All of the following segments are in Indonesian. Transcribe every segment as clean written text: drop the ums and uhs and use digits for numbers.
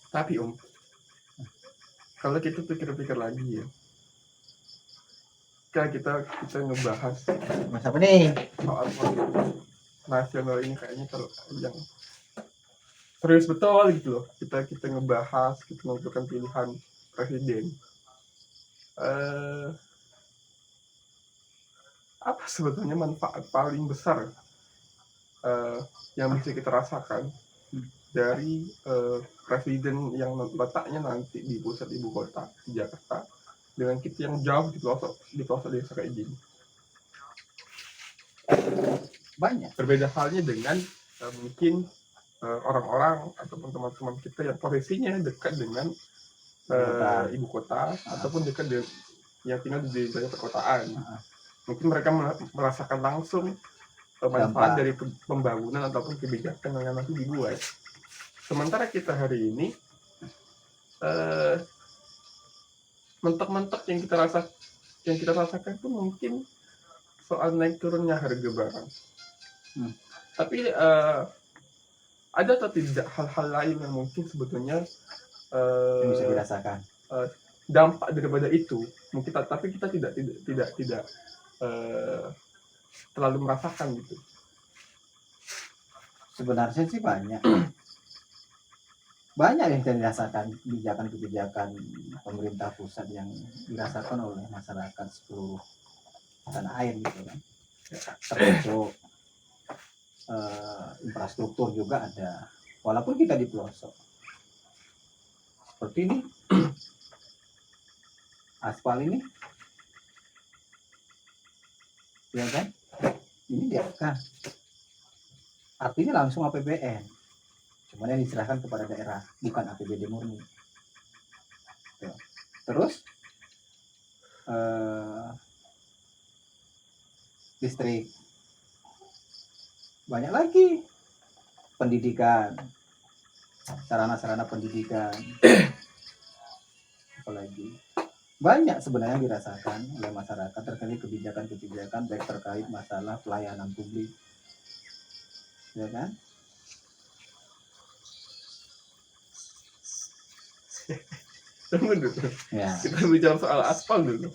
Tapi kalau kita pikir-pikir lagi ya, kita ngebahas Mas apa nih? soal nasional ini kayaknya yang serius betul gitu loh. Kita ngebahas, kita menentukan pilihan presiden. Apa sebetulnya manfaat paling besar yang bisa kita rasakan dari presiden yang letaknya nanti di pusat ibu kota di Jakarta dengan kita yang jauh di pelosok desa kayak gini? Banyak. Berbeda halnya dengan mungkin orang-orang ataupun teman-teman kita yang posisinya dekat dengan ibu kota ataupun dekat dengan yang tinggal di daerah perkotaan. Mungkin mereka merasakan langsung manfaat dari pembangunan ataupun kebijakan yang nanti dibuat. Sementara kita hari ini mentok-mentok yang kita rasakan pun mungkin soal naik turunnya harga barang. Tapi ada atau tidak hal-hal lain yang mungkin sebetulnya yang bisa dirasakan dampak daripada itu mungkin, tapi kita tidak terlalu merasakan gitu. Sebenarnya sih banyak yang bisa dirasakan, kebijakan pemerintah pusat yang dirasakan oleh masyarakat seluruh tanah air gitu kan. Termasuk infrastruktur juga ada, walaupun kita di pelosok. Seperti ini, aspal ini, ya kan? Ini dia kan, artinya langsung APBN, cuman yang diserahkan kepada daerah, bukan APBD murni. Terus listrik, banyak lagi pendidikan, sarana-sarana pendidikan, apalagi banyak sebenarnya dirasakan oleh masyarakat terkait kebijakan-kebijakan baik terkait masalah pelayanan publik, ya kan? Tunggu dulu. Ya. Kita bicara soal aspal dulu.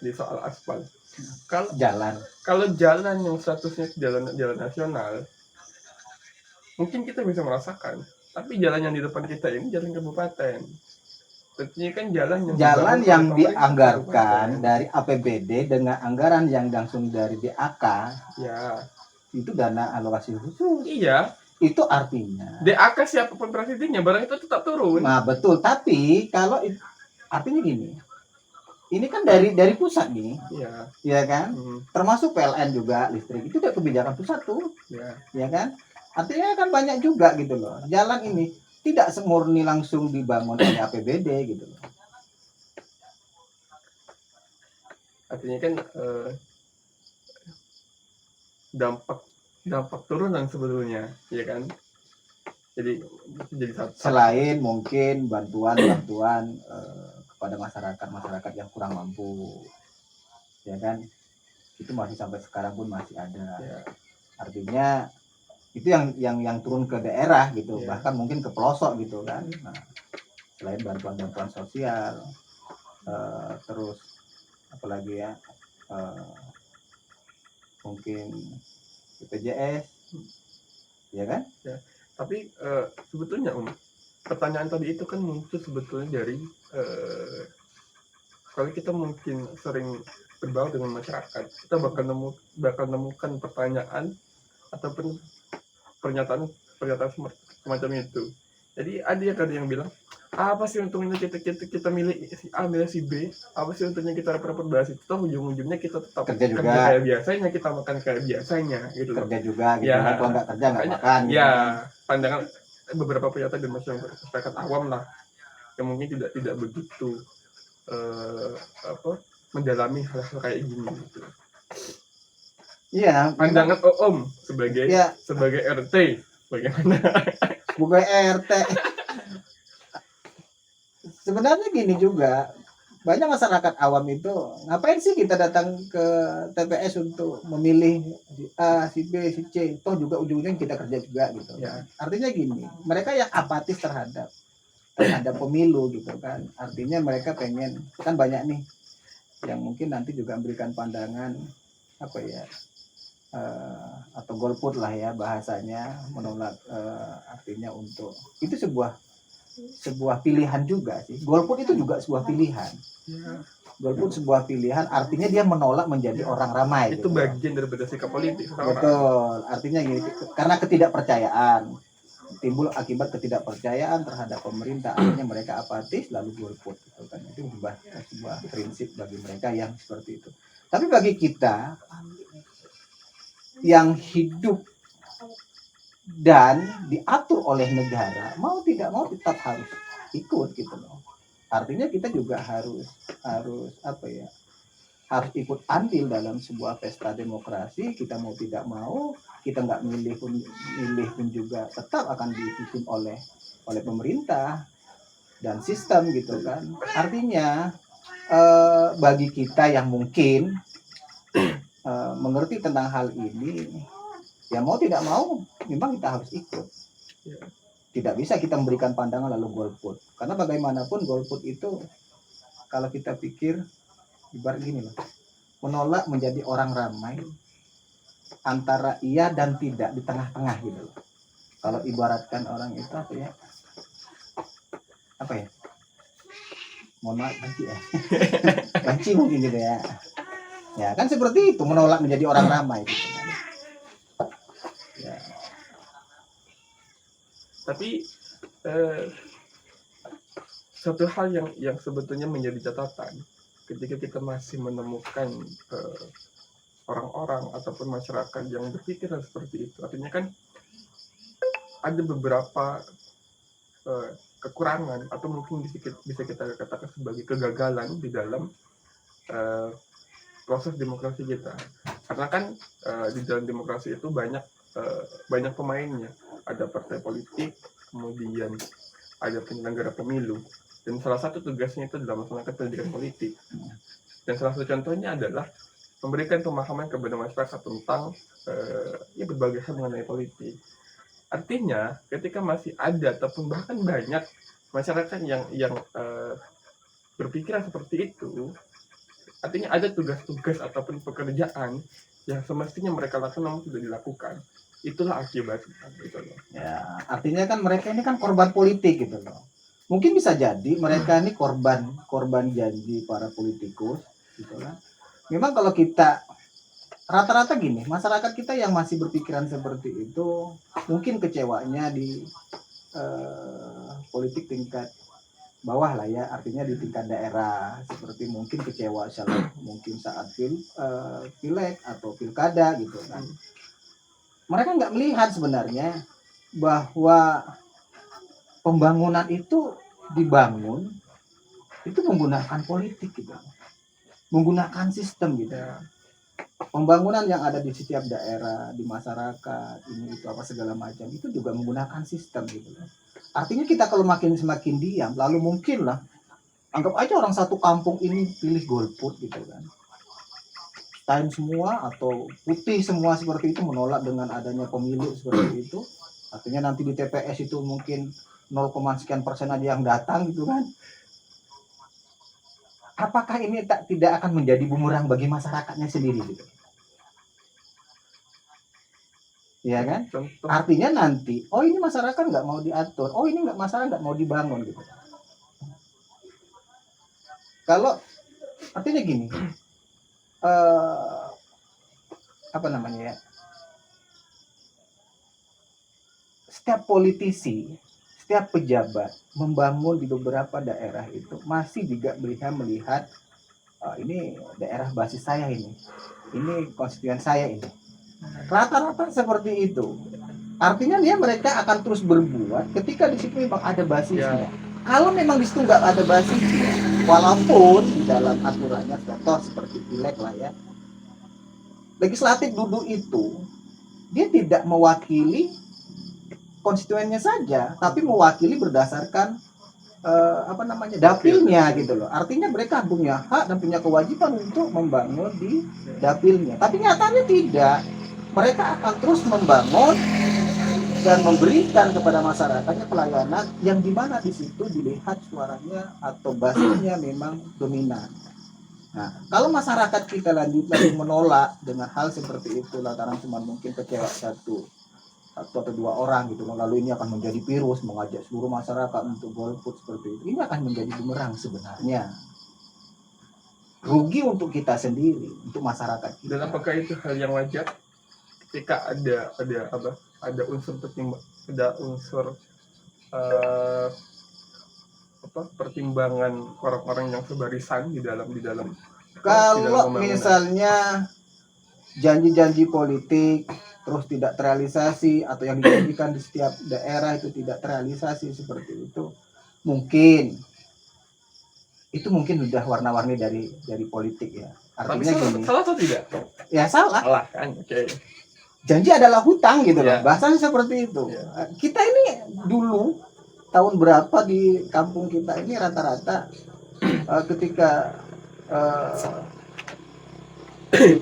Di soal aspal. Kalau jalan yang statusnya jalan nasional, mungkin kita bisa merasakan. Tapi jalan yang di depan kita ini jalan kabupaten. Tentunya kan jalan yang dianggarkan dari APBD dengan anggaran yang langsung dari DAK. Ya. Itu dana alokasi khusus. Iya. Itu artinya DAK siapapun presidennya barang itu tetap turun. Nah betul, tapi kalau artinya gini, ini kan dari pusat nih, ya kan? Termasuk PLN juga listrik itu udah kebijakan pusat tuh, ya kan? Artinya kan banyak juga gitu loh. Jalan ini tidak semurni langsung dibangun oleh APBD gitu loh. Artinya kan dampak turunan sebetulnya, ya kan? Jadi selain mungkin bantuan kepada masyarakat yang kurang mampu, ya kan? Itu masih sampai sekarang pun masih ada. Ya. Artinya itu yang turun ke daerah gitu, bahkan mungkin ke pelosok gitu kan. Nah, selain bantuan sosial, terus apalagi ya, mungkin BPJS, ya kan? Ya. Tapi sebetulnya pertanyaan tadi itu kan muncul sebetulnya dari kalau kita mungkin sering berbaur dengan masyarakat, kita bakal nemukan pertanyaan ataupun pernyataan semacam itu. Jadi ada yang bilang, apa sih untungnya kita milih si A milih si B, apa sih untungnya kita repot bahas itu, toh ujung-ujungnya kita tetap kerja kayak biasanya, kita makan kayak biasanya gitu loh. Kerja juga gitu ya, kalau nggak kerja nggak makan gitu. Ya pandangan beberapa pernyataan dari masyarakat awam lah yang mungkin tidak begitu mendalami hal-hal kayak gini gitu. Iya, pandangan Om sebagai RT bagaimana? Bukan RT. Sebenarnya gini juga, banyak masyarakat awam itu ngapain sih kita datang ke TPS untuk memilih si A, si B, si C, toh juga ujung-ujungnya kita kerja juga gitu. Ya. Artinya gini, mereka yang apatis terhadap terhadap pemilu gitu kan. Artinya mereka pengen, kan banyak nih yang mungkin nanti juga memberikan pandangan apa ya, atau golput lah ya bahasanya, menolak, artinya untuk itu sebuah pilihan juga sih. Golput itu juga sebuah pilihan. Ya, Golput sebuah pilihan, artinya dia menolak menjadi orang ramai. itu gitu. bagian daripada sikap politik seseorang. Betul, artinya gini, karena ketidakpercayaan timbul akibat ketidakpercayaan terhadap pemerintah, akhirnya mereka apatis lalu golput gitu kan. Itu sebuah prinsip bagi mereka yang seperti itu. Tapi bagi kita yang hidup dan diatur oleh negara, mau tidak mau tetap harus ikut gitu loh. Artinya kita juga harus apa ya, harus ikut andil dalam sebuah pesta demokrasi. Kita mau tidak mau, kita nggak milih pun juga tetap akan dipimpin oleh pemerintah dan sistem gitu kan. Artinya bagi kita yang mungkin mengerti tentang hal ini, ya mau tidak mau memang kita harus ikut. Tidak bisa kita memberikan pandangan lalu golput, karena bagaimanapun golput itu kalau kita pikir ibarat gini loh, menolak menjadi orang ramai antara iya dan tidak di tengah-tengah gitu loh. Kalau ibaratkan orang itu apa ya, mohon maaf, banci ya banci mungkin gitu ya. Ya kan seperti itu, menolak menjadi orang ramai gitu kan. Ya. Tapi satu hal yang sebetulnya menjadi catatan ketika kita masih menemukan orang-orang ataupun masyarakat yang berpikiran seperti itu, artinya kan ada beberapa kekurangan atau mungkin bisa kita katakan sebagai kegagalan di dalam proses demokrasi kita. Karena kan di dalam demokrasi itu banyak pemainnya. Ada partai politik, kemudian ada penyelenggara pemilu, dan salah satu tugasnya itu adalah melaksanakan pendidikan politik. Dan salah satu contohnya adalah memberikan pemahaman kepada masyarakat tentang berbagai hal mengenai politik. Artinya, ketika masih ada ataupun bahkan banyak masyarakat yang berpikiran seperti itu, artinya ada tugas-tugas ataupun pekerjaan yang semestinya mereka lakukan namun tidak dilakukan. Itulah akibatnya gitu loh. Ya, artinya kan mereka ini kan korban politik gitu loh. Mungkin bisa jadi mereka ini korban janji para politikus gitu kan. Memang kalau kita rata-rata gini, masyarakat kita yang masih berpikiran seperti itu mungkin kecewanya di politik tingkat bawah lah ya, artinya di tingkat daerah, seperti mungkin kecewa mungkin saat pileg atau pilkada gitu kan. Mereka nggak melihat sebenarnya bahwa pembangunan itu dibangun itu menggunakan politik gitu, menggunakan sistem gitu. Pembangunan yang ada di setiap daerah, di masyarakat, ini itu apa segala macam itu juga menggunakan sistem gitu. Artinya kita kalau semakin diam, lalu mungkin lah anggap aja orang satu kampung ini pilih golput gitu kan, time semua atau putih semua seperti itu, menolak dengan adanya pemilu seperti itu. Artinya nanti di TPS itu mungkin 0, sekian persen aja yang datang gitu kan. Apakah ini tidak akan menjadi bumerang bagi masyarakatnya sendiri gitu? Iya kan? Artinya nanti, oh ini masyarakat nggak mau diatur, oh ini masyarakat nggak mau dibangun gitu. Kalau artinya gini, apa namanya ya, setiap politisi, setiap pejabat membangun di beberapa daerah itu masih juga melihat ini daerah basis saya ini konstituen saya ini, rata-rata seperti itu. Artinya mereka akan terus berbuat ketika di situ memang ada basisnya. Kalau memang di situ nggak ada basisnya, walaupun di dalam aturannya contoh seperti pileg lah ya, legislatif duduk itu dia tidak mewakili konstituennya saja, tapi mewakili berdasarkan dapilnya gitu loh. Artinya mereka punya hak dan punya kewajiban untuk membangun di dapilnya. Tapi nyatanya tidak. Mereka akan terus membangun dan memberikan kepada masyarakatnya pelayanan yang dimana di situ dilihat suaranya atau basisnya memang dominan. Nah, kalau masyarakat kita lagi menolak dengan hal seperti itu lantaran cuma mungkin kecewa satu atau dua orang gitu, lalu ini akan menjadi virus mengajak seluruh masyarakat untuk golput seperti itu, ini akan menjadi bumerang sebenarnya. Rugi untuk kita sendiri, untuk masyarakat kita. Dan apakah itu hal yang wajar ketika ada unsur pertimbangan orang-orang yang sebarisan di dalam kalau pembangunan. Misalnya janji-janji politik terus tidak terrealisasi atau yang dijanjikan di setiap daerah itu tidak terrealisasi seperti itu, mungkin udah warna-warni dari politik ya. Artinya tapi salah atau tidak? Ya salah. Salah kan, oke. Janji adalah hutang gitu loh. Ya. Bahasanya seperti itu. Ya. Kita ini dulu tahun berapa di kampung kita ini rata-rata ketika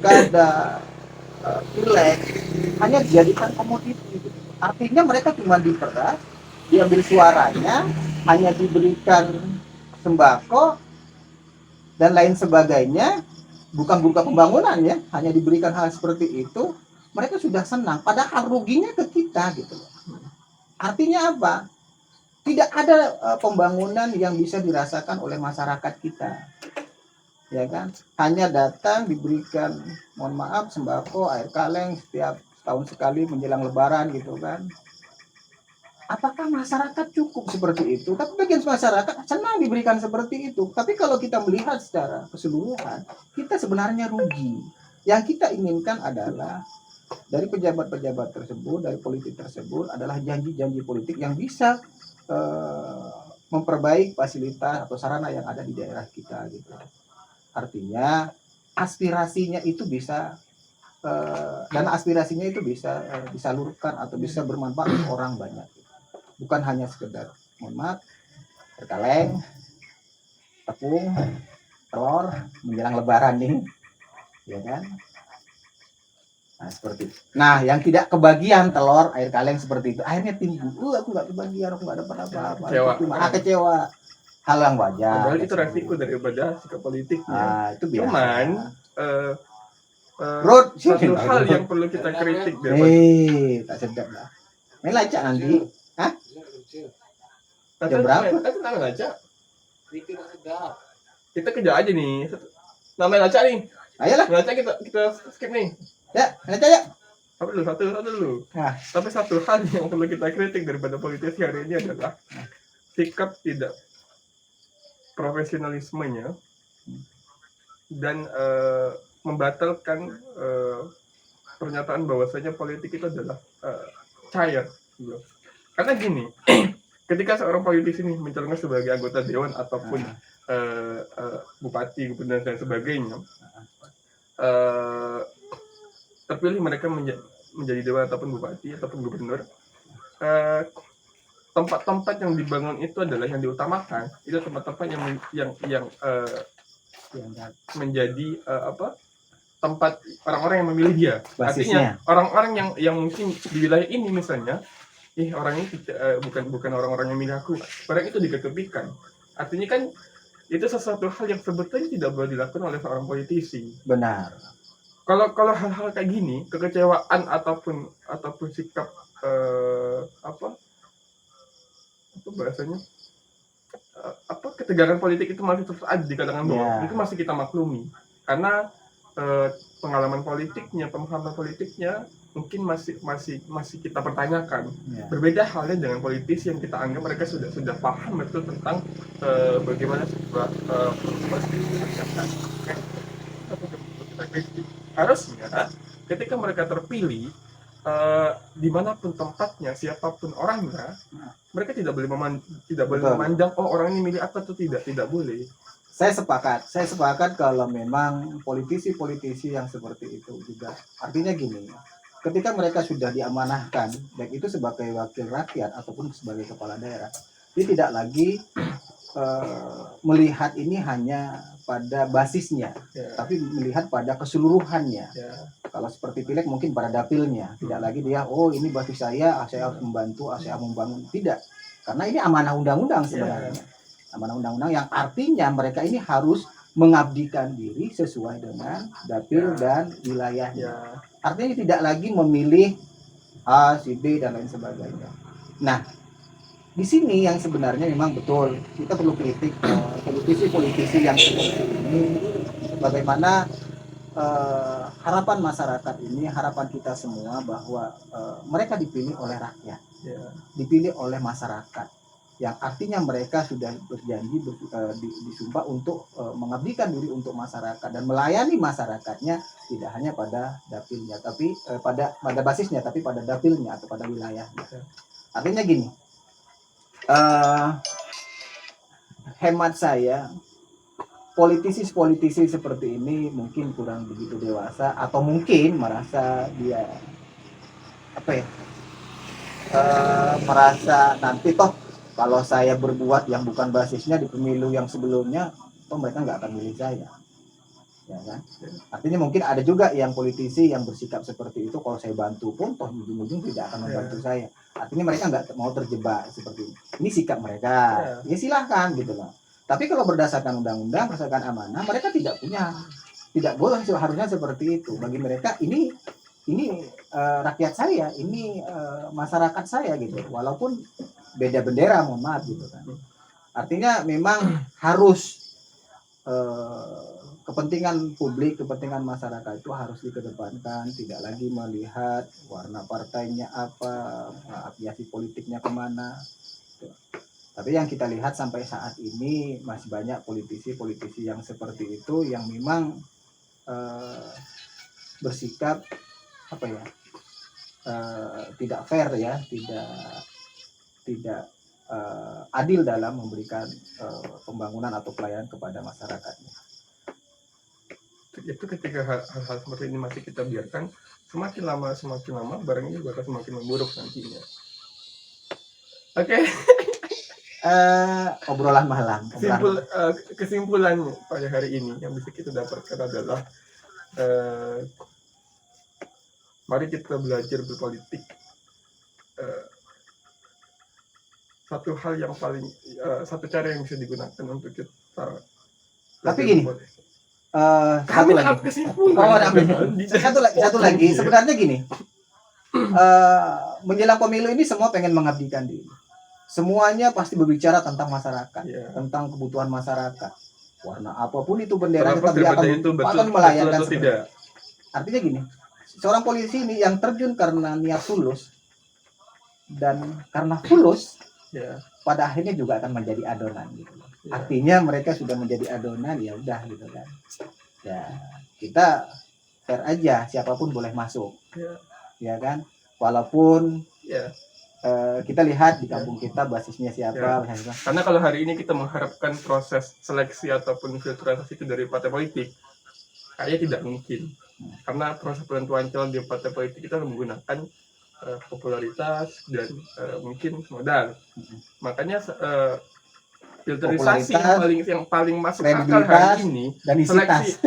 ada pileg hanya dijadikan komoditi. Artinya mereka cuma diperas, diambil suaranya, hanya diberikan sembako dan lain sebagainya, bukan berupa pembangunan ya, hanya diberikan hal seperti itu, mereka sudah senang, padahal ruginya ke kita gitu loh. Artinya apa? Tidak ada pembangunan yang bisa dirasakan oleh masyarakat kita, ya kan? Hanya datang diberikan, mohon maaf, sembako, air kaleng setiap tahun sekali menjelang Lebaran gitu kan. Apakah masyarakat cukup seperti itu? Tapi bagian masyarakat senang diberikan seperti itu. Tapi kalau kita melihat secara keseluruhan, kita sebenarnya rugi. Yang kita inginkan adalah dari pejabat-pejabat tersebut, dari politik tersebut adalah janji-janji politik yang bisa memperbaiki fasilitas atau sarana yang ada di daerah kita gitu. Artinya aspirasinya itu bisa dan aspirasinya itu bisa disalurkan atau bisa bermanfaat untuk orang banyak. Bukan hanya sekedar, mohon maaf, terkaleng, tepung, telur menjelang Lebaran nih, ya kan? Nah seperti itu. Nah yang tidak kebagian telur, air kaleng seperti itu, akhirnya timbul, aku nggak kebagian, aku nggak dapat apa-apa, kecewa. Hal yang wajar. Padahal itu resiko daripada sikap politiknya. Nah, itu biasa. Cuman satu hal yang perlu kita kritik tak sedap lah. Main lacak nanti. Hah? Jam berapa? Kan namanya lacak. Kita kerja aja nih. Namanya lacak nih. Ayolah. Lacak kita skip nih. Ya, lacak ya. Satu dulu. Nah. Tapi satu hal yang perlu kita kritik daripada politisi hari ini adalah sikap tidak profesionalismenya dan membatalkan pernyataan bahwasanya politik itu adalah cair. Gitu. Karena gini, ketika seorang politisi ini mencalonkan sebagai anggota dewan ataupun bupati, gubernur dan sebagainya, terpilih mereka menjadi dewan ataupun bupati ataupun gubernur, tempat-tempat yang dibangun itu adalah yang diutamakan itu tempat-tempat yang menjadi tempat orang-orang yang memilih dia. Basisnya. Artinya orang-orang yang mungkin di wilayah ini misalnya, orang ini bukan orang-orang yang milih aku, orang itu diketepikan. Artinya kan itu sesuatu hal yang sebetulnya tidak boleh dilakukan oleh seorang politisi. Benar. Kalau hal-hal kayak gini, kekecewaan ataupun sikap apa bahasanya ketegangan politik itu masih terus ada di kalangan bawah. Itu masih kita maklumi karena pengalaman politiknya, pemahaman politiknya mungkin masih kita pertanyakan. Berbeda halnya dengan politisi yang kita anggap mereka sudah paham betul tentang bagaimana sebuah harusnya ketika mereka terpilih dimanapun tempatnya, siapapun orangnya, mereka tidak boleh memandang orang ini milih apa atau tidak boleh. Saya sepakat kalau memang politisi yang seperti itu juga. Artinya gini, ketika mereka sudah diamanahkan, baik itu sebagai wakil rakyat ataupun sebagai kepala daerah, dia tidak lagi melihat ini hanya pada basisnya, Ya. tapi melihat pada keseluruhannya. Ya. Kalau seperti pileg mungkin pada dapilnya, tidak lagi dia, oh ini basis saya harus membantu, saya membangun. Tidak, karena ini amanah undang-undang sebenarnya. Amanah undang-undang yang artinya mereka ini harus mengabdikan diri sesuai dengan dapil dan wilayahnya. Ya. Artinya tidak lagi memilih A, si B dan lain sebagainya. Nah, di sini yang sebenarnya memang betul kita perlu kritik politisi-politisi yang seperti ini, bagaimana harapan masyarakat ini, harapan kita semua bahwa mereka dipilih oleh rakyat, dipilih oleh masyarakat, yang artinya mereka sudah berjanji disumpah untuk mengabdikan diri untuk masyarakat dan melayani masyarakatnya, tidak hanya pada dapilnya tapi pada basisnya, tapi pada dapilnya atau pada wilayahnya. Artinya gini, hemat saya, politisi seperti ini mungkin kurang begitu dewasa, atau mungkin merasa dia merasa nanti toh kalau saya berbuat yang bukan basisnya di pemilu yang sebelumnya, toh mereka nggak akan milih saya, ya kan? Artinya mungkin ada juga yang politisi yang bersikap seperti itu, kalau saya bantu pun toh ujung-ujung tidak akan membantu saya. Artinya mereka nggak mau terjebak seperti ini. Ini sikap mereka, ya silahkan gitu loh. Tapi kalau berdasarkan undang-undang, berdasarkan amanah, mereka tidak boleh harusnya seperti itu. Bagi mereka ini rakyat saya, ini masyarakat saya gitu. Walaupun beda bendera, mohon maaf gitu kan. Artinya memang harus kepentingan publik, kepentingan masyarakat itu harus dikedepankan, tidak lagi melihat warna partainya apa, afiliasi politiknya kemana. Tapi yang kita lihat sampai saat ini masih banyak politisi yang seperti itu, yang memang bersikap tidak fair ya, tidak adil dalam memberikan pembangunan atau pelayanan kepada masyarakatnya. Itu ketika hal-hal seperti ini masih kita biarkan, semakin lama barang ini bakal semakin memburuk nantinya. Oke. Obrolan malam. Kesimpulan pada hari ini yang bisa kita dapatkan adalah mari kita belajar berpolitik. Satu cara yang bisa digunakan untuk kita. Tapi gini. Kami dapat kesimpulan. Satu lagi. Sebenarnya gini. Menjelang pemilu ini semua pengen mengabdikan diri. Semuanya pasti berbicara tentang masyarakat, tentang kebutuhan masyarakat. Warna apapun itu bendera tetap dia akan melayani. Artinya gini, seorang polisi ini yang terjun karena niat tulus dan karena fulus, pada akhirnya juga akan menjadi adonan gitu. Artinya mereka sudah menjadi adonan, ya udah gitu kan. Ya, kita fair aja, siapapun boleh masuk. Ya kan? Walaupun kita lihat di kampung kita basisnya siapa. Karena kalau hari ini kita mengharapkan proses seleksi ataupun filtrasi itu dari partai politik, kayaknya tidak mungkin. Karena proses penentuan calon di partai politik kita menggunakan popularitas dan mungkin modal. Makanya filterisasi yang paling masuk akal hari ini,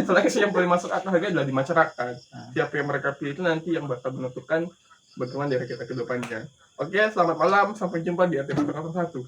seleksi yang paling masuk akal hari ini adalah di masyarakat. Siapa yang mereka pilih itu nanti yang bakal menentukan bagaimana dari kita ke depannya. Oke, selamat malam, sampai jumpa di RT 101.